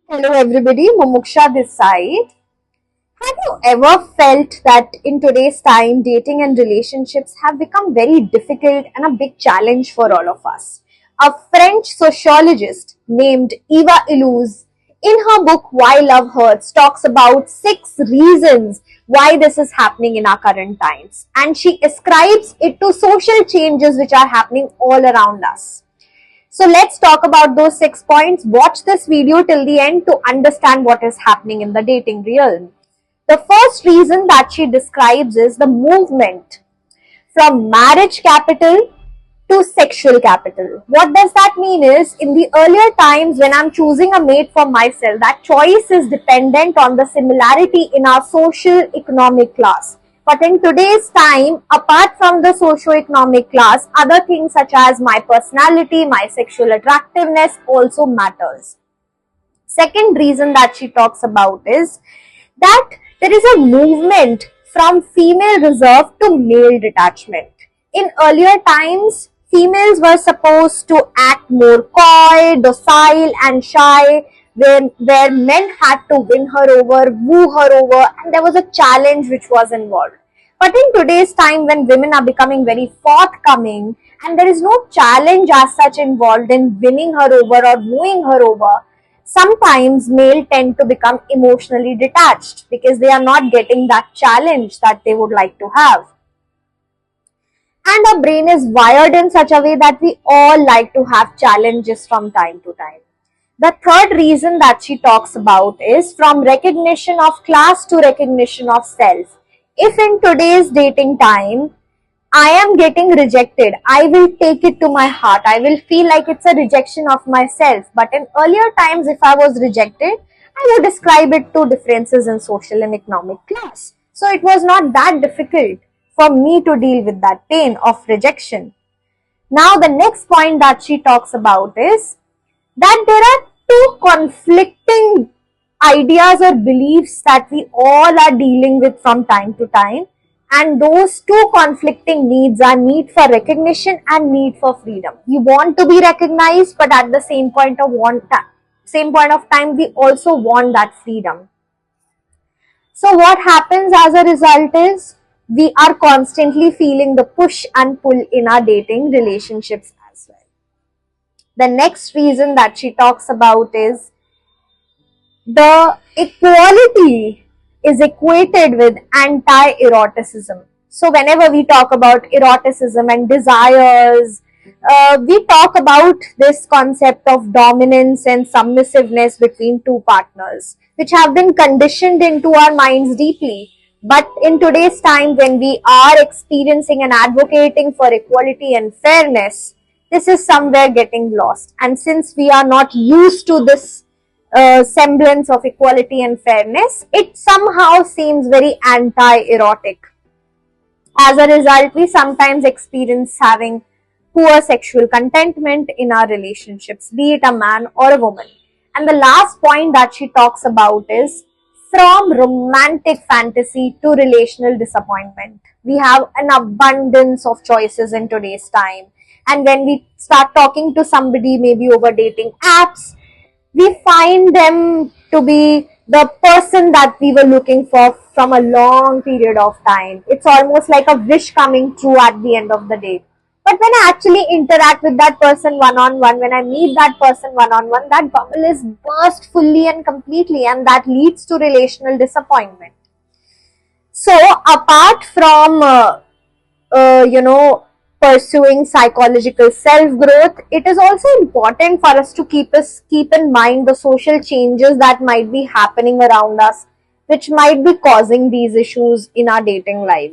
Hello everybody, Mumuksha this side. Have you ever felt that in today's time, dating and relationships have become very difficult and a big challenge for all of us? A French sociologist named Eva Illouz, in her book Why Love Hurts, talks about 6 reasons why this is happening in our current times. And she ascribes it to social changes which are happening all around us. So let's talk about those 6 points. Watch this video till the end to understand what is happening in the dating realm. The first reason that she describes is the movement from marriage capital to sexual capital. What does that mean is, in the earlier times when I'm choosing a mate for myself, that choice is dependent on the similarity in our social economic class. But in today's time, apart from the socio-economic class, other things such as my personality, my sexual attractiveness also matters. Second reason that she talks about is that there is a movement from female reserve to male detachment. In earlier times, females were supposed to act more coy, docile and shy, where men had to win her over, woo her over, and there was a challenge which was involved. But in today's time, when women are becoming very forthcoming and there is no challenge as such involved in winning her over or wooing her over, sometimes male tend to become emotionally detached because they are not getting that challenge that they would like to have. And our brain is wired in such a way that we all like to have challenges from time to time. The third reason that she talks about is from recognition of class to recognition of self. If in today's dating time, I am getting rejected, I will take it to my heart. I will feel like it's a rejection of myself. But in earlier times, if I was rejected, I would describe it to differences in social and economic class. So it was not that difficult for me to deal with that pain of rejection. Now, the next point that she talks about is that there are two conflicting ideas or beliefs that we all are dealing with from time to time, and those two conflicting needs are need for recognition and need for freedom. You want to be recognized, but at the same point of time we also want that freedom. So what happens as a result is we are constantly feeling the push and pull in our dating relationships as well. The next reason that she talks about is the equality is equated with anti-eroticism. So whenever we talk about eroticism and desires, we talk about this concept of dominance and submissiveness between two partners, which have been conditioned into our minds deeply. But in today's time, when we are experiencing and advocating for equality and fairness, this is somewhere getting lost. And since we are not used to this semblance of equality and fairness, it somehow seems very anti-erotic. As a result, we sometimes experience having poor sexual contentment in our relationships, be it a man or a woman. And the last point that she talks about is from romantic fantasy to relational disappointment. We have an abundance of choices in today's time. And when we start talking to somebody, maybe over dating apps, we find them to be the person that we were looking for from a long period of time. It's almost like a wish coming true at the end of the day. But when I actually interact with that person one-on-one, when I meet that person one-on-one, that bubble is burst fully and completely, and that leads to relational disappointment. So apart from, pursuing psychological self-growth, it is also important for us to keep in mind the social changes that might be happening around us, which might be causing these issues in our dating lives.